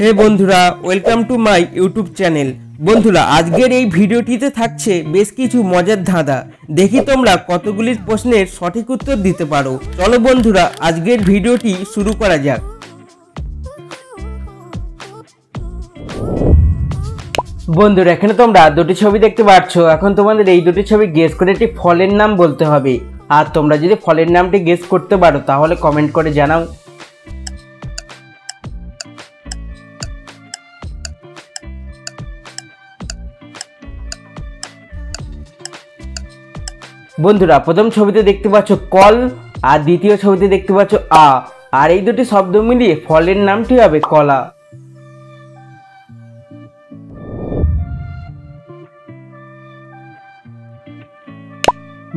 হে বন্ধুরা, welcome to my YouTube channel. বন্ধুরা, আজকের এই ভিডিওটিতে থাকছে বেশ কিছু মজার ধাঁধা। দেখি তোমরা কতগুলি প্রশ্নের সঠিক উত্তর দিতে পারো। চলো বন্ধুরা, আজকের ভিডিওটি শুরু করা যাক। বন্ধুরা, এখানে তোমরা দুটি ছবি দেখতে পাচ্ছ। এখন তোমাদের এই দুটি ছবি গেস করে একটি ফলের নাম বলতে হবে। আর তোমরা যদি ফলের নামটি গেস করতে পারো তাহলে কমেন্ট করে জানাও। বন্ধুরা, প্রথম ছবিতে দেখতে পাচ্ছ কল, আর দ্বিতীয় ছবিতে দেখতে পাচ্ছ আ, আর এই দুটি শব্দ মিলিয়ে ফলের নামটি হবে কলা।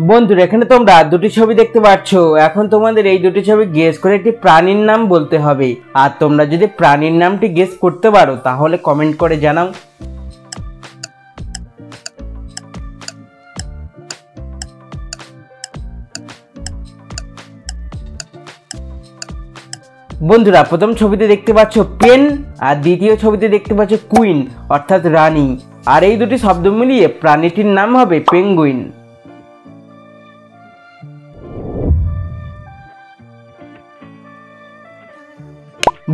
বন্ধুরা, এখানে তোমরা দুটি ছবি দেখতে পাচ্ছ। এখন তোমাদের এই দুটি ছবি গেস করে একটি প্রাণীর নাম বলতে হবে। আর তোমরা যদি প্রাণীর নামটি গেস করতে পারো তাহলে কমেন্ট করে জানাও। বন্ধুরা, প্রথম ছবিতে দেখতে পাচ্ছ পেন, আর দ্বিতীয় ছবিতে দেখতে পাচ্ছ কুইন অর্থাৎ রানী, আর এই দুটি শব্দ মিলিয়ে প্রাণীটির নাম হবে পেঙ্গুইন।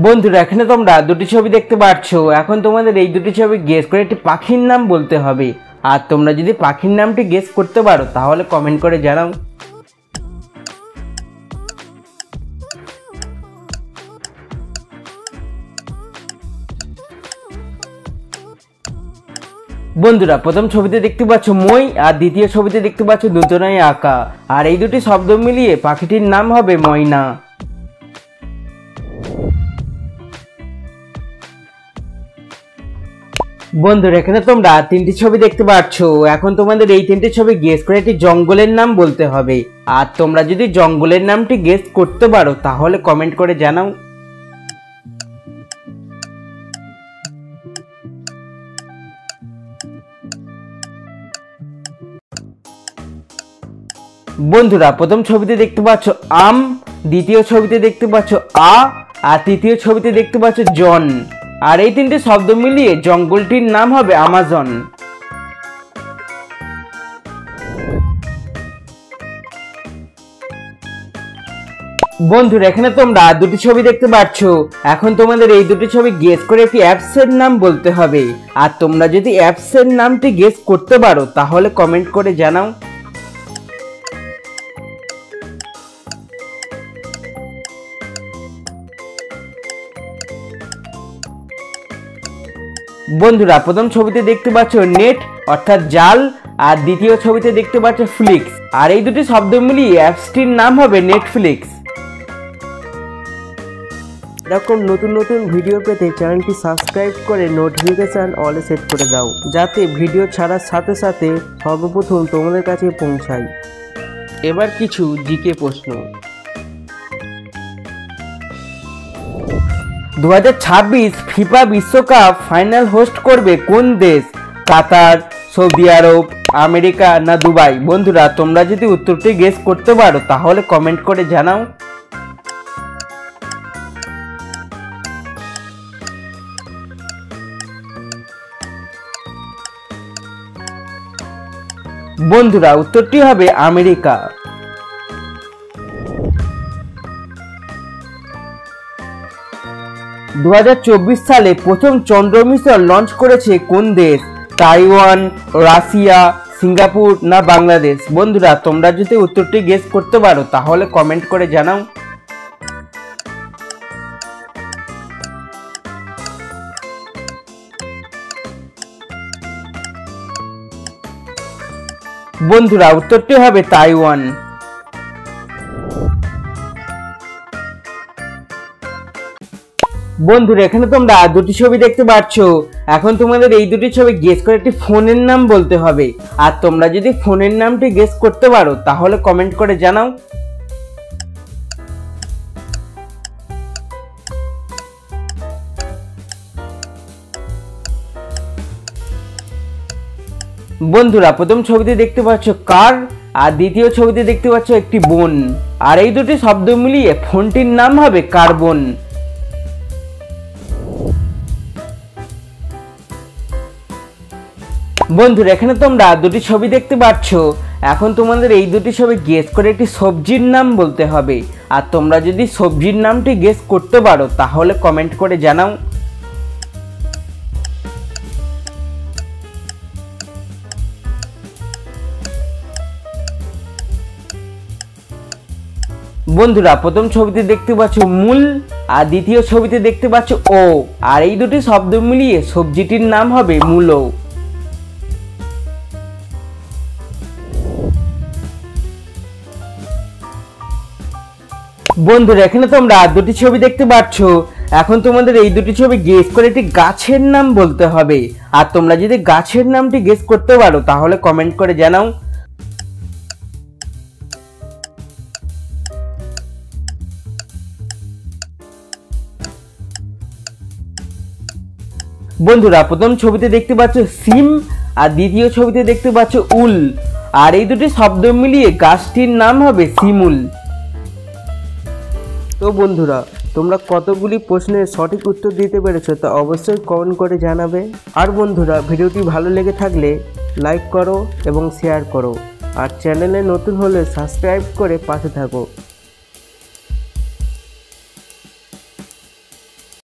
বন্ধুরা, এখানে তোমরা দুটি ছবি দেখতে পাচ্ছ। এখন তোমাদের এই দুটি ছবি গেস করে একটি পাখির নাম বলতে হবে। আর তোমরা যদি পাখির নামটি গেস করতে পারো তাহলে কমেন্ট করে জানাও। বন্ধুরা, প্রথম ছবিতে দেখতে পাচ্ছ মই, আর দ্বিতীয় ছবিতে দেখতে পাচ্ছ দুজনাই আঁকা, আর এই দুটি শব্দ মিলিয়ে পাখিটির নাম হবে ময়না। বন্ধুরা, এখানে তোমরা তিনটি ছবি দেখতে পাচ্ছ। এখন তোমাদের এই তিনটি ছবি গেস করে একটি জঙ্গলের নাম বলতে হবে। আর তোমরা যদি জঙ্গলের নামটি গেস করতে পারো তাহলে কমেন্ট করে জানাও। বন্ধুরা, প্রথম ছবিতে দেখতে পাচ্ছ আম, দ্বিতীয় ছবিতে দেখতে পাচ্ছ আ, আর তৃতীয় ছবিতে দেখতে পাচ্ছ জন, আর এই তিনটি শব্দ মিলিয়ে জঙ্গলটির নাম হবে আমাজন। বন্ধুরা, এখানে তোমরা দুটি ছবি দেখতে পাচ্ছ। এখন তোমাদের এই দুটি ছবি গেস করে একটি অ্যাপসের নাম বলতে হবে। আর তোমরা যদি অ্যাপসের নামটি গেস করতে পারো তাহলে কমেন্ট করে জানাও। বন্ধুরা, প্রথম ছবিতে দেখতে পাচ্ছ নেট অর্থাৎ জাল, আর দ্বিতীয় ছবিতে দেখতে পাচ্ছ ফ্লিক্স, আর এই দুটি শব্দ মিলিয়ে অ্যাপসটির নাম হবে নেটফ্লিক্স। এরকম নতুন নতুন ভিডিও পেতে চ্যানেলটি সাবস্ক্রাইব করে নোটিফিকেশন অলে সেট করে দাও, যাতে ভিডিও ছাড়ার সাথে সাথে সর্বপ্রথম তোমাদের কাছে পৌঁছায়। এবার কিছু জিকে প্রশ্ন। 2026 ফিফা বিশ্বকাপ ফাইনাল হোস্ট করবে কোন দেশ? কাতার, সৌদি আরব, আমেরিকা না দুবাই? বন্ধুরা, তোমরা যদি উত্তরটি গেস করতে পারো তাহলে কমেন্ট করে জানাও। বন্ধুরা, উত্তরটি হবে আমেরিকা। দু 2024 সালে প্রথম চন্দ্র মিশন লঞ্চ করেছে কোন দেশ? তাইওয়ান, রাশিয়া, সিঙ্গাপুর না বাংলাদেশ? বন্ধুরা, তোমরা যদি উত্তরটি গেস করতে পারো তাহলে কমেন্ট করে জানাও। বন্ধুরা, উত্তরটি হবে তাইওয়ান। বন্ধুরা, এখানে তোমরা দুটি ছবি দেখতে পাচ্ছ। এখন তোমাদের এই দুটি ছবি গেস করে একটি ফোনের নাম বলতে হবে। আর তোমরা যদি ফোনের নামটি গেস করতে পারো তাহলে কমেন্ট করে জানাও। বন্ধুরা, প্রথম ছবিতে দেখতে পাচ্ছ কার, আর দ্বিতীয় ছবিতে দেখতে পাচ্ছ একটি বোন, আর এই দুটি শব্দ মিলিয়ে ফোনটির নাম হবে কার্বন। বন্ধুরা এখানে তোমরা দুটি ছবি দেখতে পাচ্ছ। এখন তোমাদের এই দুটি ছবি গেস করে একটি সবজির নাম বলতে হবে। আর তোমরা যদি সবজির নামটি গেস করতে পারো তাহলে কমেন্ট করে জানাও। বন্ধুরা প্রথম ছবিতে দেখতে পাচ্ছ মূল, আর দ্বিতীয় ছবিতে দেখতে পাচ্ছ ও, আর এই দুটি শব্দ মিলিয়ে সবজিটির নাম হবে মূলো। বন্ধুরা এখানে তোমরা দুটি ছবি দেখতে পাচ্ছ। এখন তোমাদের এই দুটি ছবি গেস করে একটি গাছের নাম বলতে হবে। আর তোমরা যদি গাছের নামটি গেস করতে পারো তাহলে কমেন্ট করে জানাও। বন্ধুরা প্রথম ছবিতে দেখতে পাচ্ছ সিম, আর দ্বিতীয় ছবিতে দেখতে পাচ্ছ উল, আর এই দুটি শব্দ মিলিয়ে গাছটির নাম হবে শিমুল। তো বন্ধুরা তোমরা কতগুলি প্রশ্নের সঠিক উত্তর দিতে পেরেছো তা অবশ্যই কমেন্ট করে জানাবে। আর বন্ধুরা ভিডিওটি ভালো লেগে থাকলে লাইক করো এবং শেয়ার করো, আর চ্যানেলে নতুন হলে সাবস্ক্রাইব করে পাশে থাকো।